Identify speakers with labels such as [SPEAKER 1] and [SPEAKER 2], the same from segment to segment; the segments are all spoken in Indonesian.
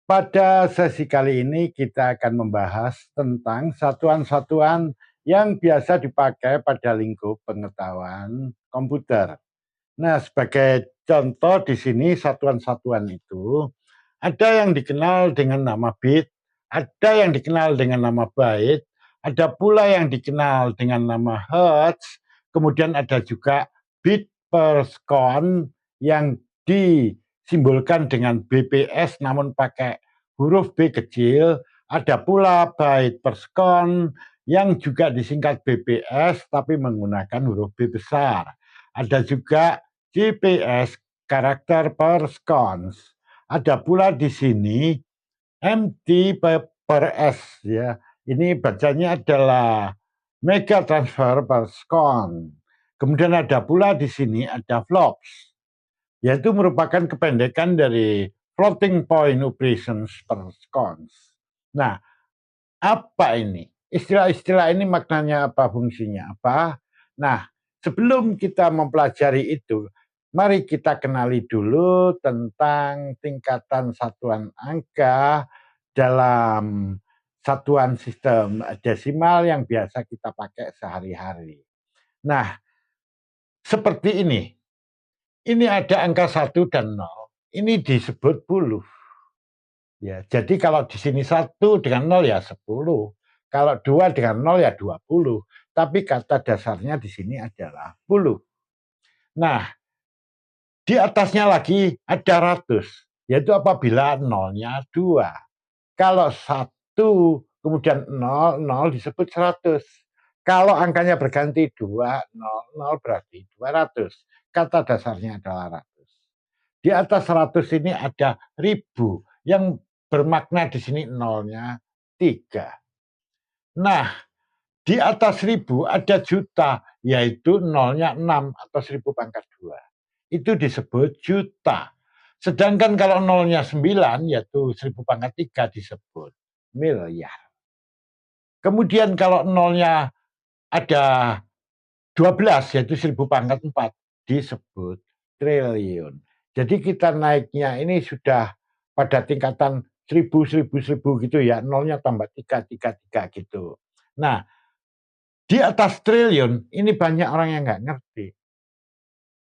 [SPEAKER 1] Pada sesi kali ini kita akan membahas tentang satuan-satuan yang biasa dipakai pada lingkup pengetahuan komputer. Nah, sebagai contoh di sini satuan-satuan itu ada yang dikenal dengan nama bit, ada yang dikenal dengan nama byte, ada pula yang dikenal dengan nama hertz, kemudian ada juga bit per second yang disimbolkan dengan BPS namun pakai huruf B kecil, ada pula byte per second yang juga disingkat BPS tapi menggunakan huruf B besar. Ada juga GPS karakter per seconds. Ada pula di sini MT per S ya. Ini bacanya adalah mega transfer per second. Kemudian ada pula di sini ada flops, yaitu merupakan kependekan dari floating point operations per seconds. Nah, apa ini? Istilah-istilah ini maknanya apa, fungsinya apa? Nah, sebelum kita mempelajari itu, mari kita kenali dulu tentang tingkatan satuan angka dalam satuan sistem desimal yang biasa kita pakai sehari-hari. Nah, seperti ini. Ini ada angka 1 dan 0. Ini disebut puluh. Ya, jadi kalau di sini 1 dengan 0 ya 10. Kalau 2 dengan 0 ya 20. Tapi kata dasarnya di sini adalah puluh. Nah, di atasnya lagi ada ratus, yaitu apabila nolnya 2. Kalau 1 kemudian 0, 0 disebut 100. Kalau angkanya berganti 2, 0, 0 berarti 200. Kata dasarnya adalah ratus. Di atas 100 ini ada ribu yang bermakna di sini nolnya 3. Nah, di atas 1000 ada juta, yaitu nolnya 6 atau 1000 pangkat 2. Itu disebut juta. Sedangkan kalau nolnya 9, yaitu 1000 pangkat 3 disebut miliar. Kemudian kalau nolnya ada 12, yaitu 1000 pangkat 4, disebut triliun. Jadi kita naiknya ini sudah pada tingkatan 1000, 1000, 1000 gitu ya, nolnya tambah 3, 3, 3 gitu. Nah, di atas triliun ini banyak orang yang nggak ngerti.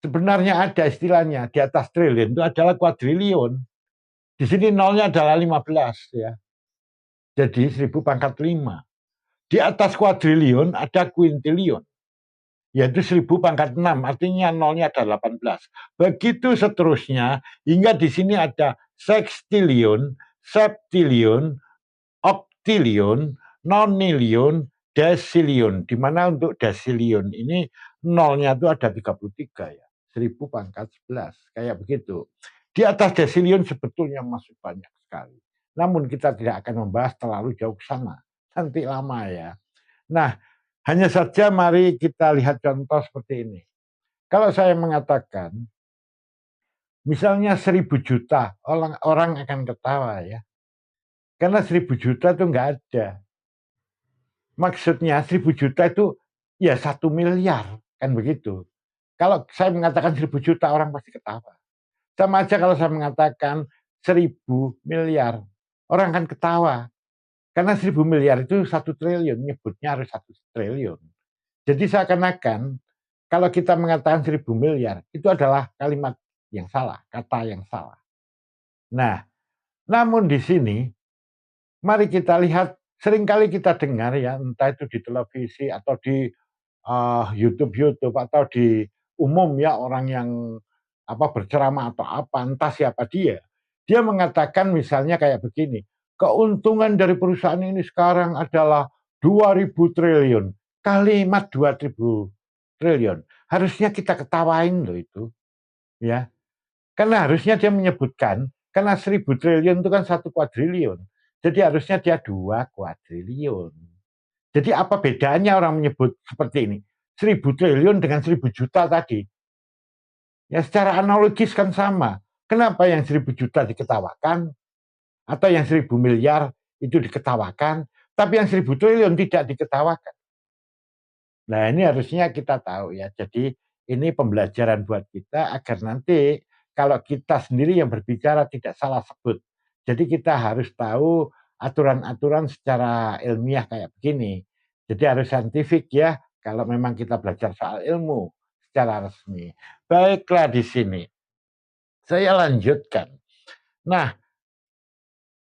[SPEAKER 1] Sebenarnya ada istilahnya, di atas triliun itu adalah kuadriliun. Di sini nolnya adalah 15 ya. Jadi 1000 pangkat 5. Di atas kuadriliun ada kuintiliun, yaitu 1000 pangkat 6, artinya nolnya ada 18. Begitu seterusnya, hingga di sini ada sextiliun, septiliun, octiliun, noniliun, desiliun, di mana untuk desiliun ini nolnya itu ada 33 ya, 1000 pangkat 11, kayak begitu. Di atas desiliun sebetulnya masih banyak sekali. Namun kita tidak akan membahas terlalu jauh ke sana, nanti lama ya. Nah, hanya saja mari kita lihat contoh seperti ini. Kalau saya mengatakan, misalnya 1000 juta, orang akan ketawa ya. Karena 1000 juta itu nggak ada. Maksudnya 1000 juta itu ya 1 miliar, kan begitu. Kalau saya mengatakan 1000 juta, orang pasti ketawa. Sama aja kalau saya mengatakan 1000 miliar, orang akan ketawa. Karena 1000 miliar itu 1 triliun, nyebutnya harus 1 triliun. Jadi seakan-akan kalau kita mengatakan 1000 miliar, itu adalah kalimat yang salah, kata yang salah. Nah, namun di sini, mari kita lihat, seringkali kita dengar ya, entah itu di televisi atau di YouTube atau di umum ya, orang yang berceramah atau apa, entah siapa dia mengatakan misalnya kayak begini, keuntungan dari perusahaan ini sekarang adalah 2000 triliun. Kalimat 2000 triliun harusnya kita ketawain loh itu ya, karena harusnya dia menyebutkan, karena 1000 triliun itu kan 1 kuadriliun, jadi harusnya dia 2 kuadriliun. Jadi apa bedanya orang menyebut seperti ini, 1000 triliun dengan 1000 juta tadi? Ya secara analogis kan sama. Kenapa yang 1000 juta diketawakan, atau yang 1000 miliar itu diketawakan, tapi yang 1000 triliun tidak diketawakan? Nah ini harusnya kita tahu ya. Jadi ini pembelajaran buat kita agar nanti kalau kita sendiri yang berbicara tidak salah sebut. Jadi kita harus tahu aturan-aturan secara ilmiah kayak begini. Jadi harus saintifik ya, kalau memang kita belajar soal ilmu secara resmi. Baiklah di sini. Saya lanjutkan. Nah,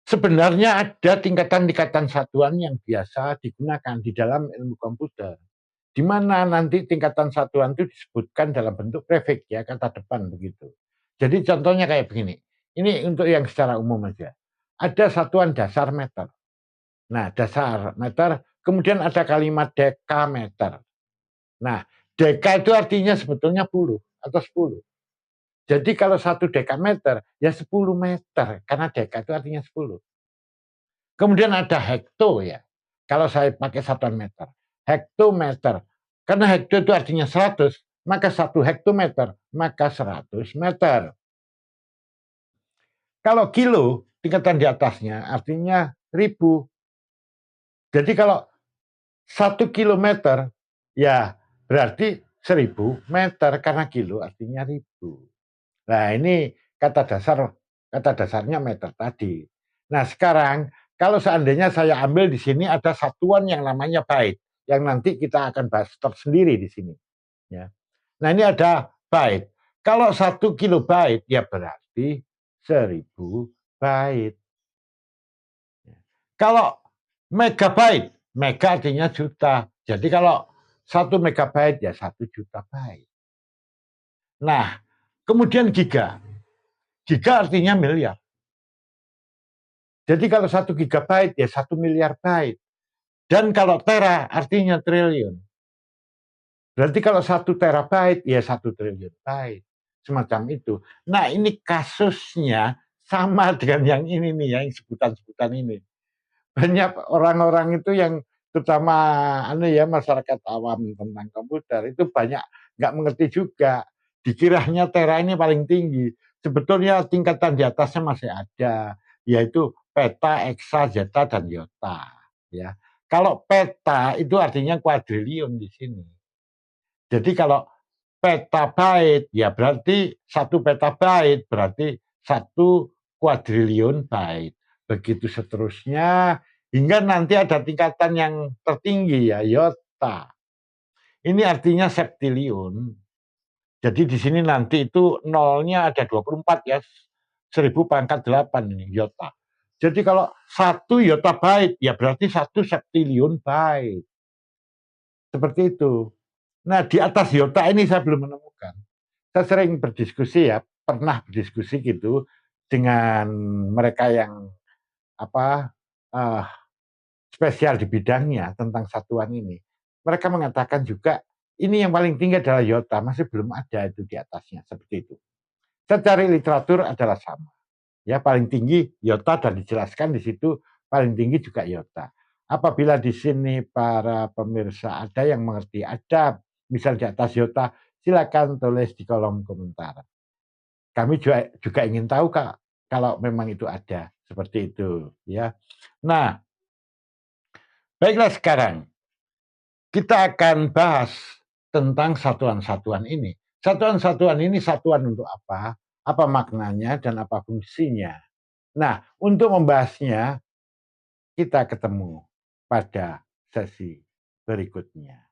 [SPEAKER 1] sebenarnya ada tingkatan-tingkatan satuan yang biasa digunakan di dalam ilmu komputer. Di mana nanti tingkatan satuan itu disebutkan dalam bentuk prefix ya, kata depan begitu. Jadi contohnya kayak begini. Ini untuk yang secara umum aja. Ada satuan dasar meter. Nah, dasar meter, kemudian ada kalimat dekameter. Nah, deka itu artinya sebetulnya puluh atau 10. Jadi kalau 1 dekameter, ya 10 meter, karena deka itu artinya 10. Kemudian ada hekto ya, kalau saya pakai satuan meter. Hektometer, karena hekto itu artinya 100, maka 1 hektometer, maka 100 meter. Kalau kilo, tingkatan di atasnya artinya 1000. Jadi kalau 1 kilometer, ya berarti 1000 meter, karena kilo artinya 1000. Nah ini kata dasarnya meter tadi. Nah sekarang kalau seandainya saya ambil di sini ada satuan yang namanya byte, yang nanti kita akan bahas tersendiri di sini. Ya. Nah ini ada byte. Kalau 1 kilobyte ya berarti 1000 byte. Kalau megabyte, mega artinya juta. Jadi kalau 1 megabyte ya 1 juta byte. Nah, kemudian giga. Giga artinya miliar. Jadi kalau 1 gigabyte ya 1 miliar byte. Dan kalau tera artinya triliun. Berarti kalau 1 terabyte ya 1 triliun byte. Semacam itu. Nah ini kasusnya sama dengan yang ini nih, yang sebutan-sebutan ini. Banyak orang-orang itu yang terutama masyarakat awam tentang komputer itu banyak nggak mengerti juga. Dikiranya tera ini paling tinggi. Sebetulnya tingkatan di atasnya masih ada, yaitu peta, eksa, zeta, dan yota. Ya, kalau peta itu artinya kuadriliun di sini. Jadi kalau petabyte ya berarti 1 petabyte berarti 1 kuadriliun byte. Begitu seterusnya hingga nanti ada tingkatan yang tertinggi ya yota. Ini artinya septiliun. Jadi di sini nanti itu nolnya ada 24 ya. 1000 pangkat 8 ini yota. Jadi kalau 1 yottabyte ya berarti 1 septiliun byte. Seperti itu. Nah, di atas yota ini saya belum menemukan. Saya sering berdiskusi ya, pernah berdiskusi gitu dengan mereka yang apa uh, spesial di bidangnya tentang satuan ini. Mereka mengatakan juga ini yang paling tinggi adalah yota, masih belum ada itu di atasnya seperti itu. Saya cari literatur adalah sama. Ya, paling tinggi yota dan dijelaskan di situ paling tinggi juga yota. Apabila di sini para pemirsa ada yang mengerti, ada misal di atas yota, silakan tulis di kolom komentar. Kami juga ingin tahu Kak, kalau memang itu ada seperti itu ya. Nah, baiklah sekarang kita akan bahas tentang satuan-satuan ini. Satuan-satuan ini satuan untuk apa maknanya dan apa fungsinya. Nah, untuk membahasnya kita ketemu pada sesi berikutnya.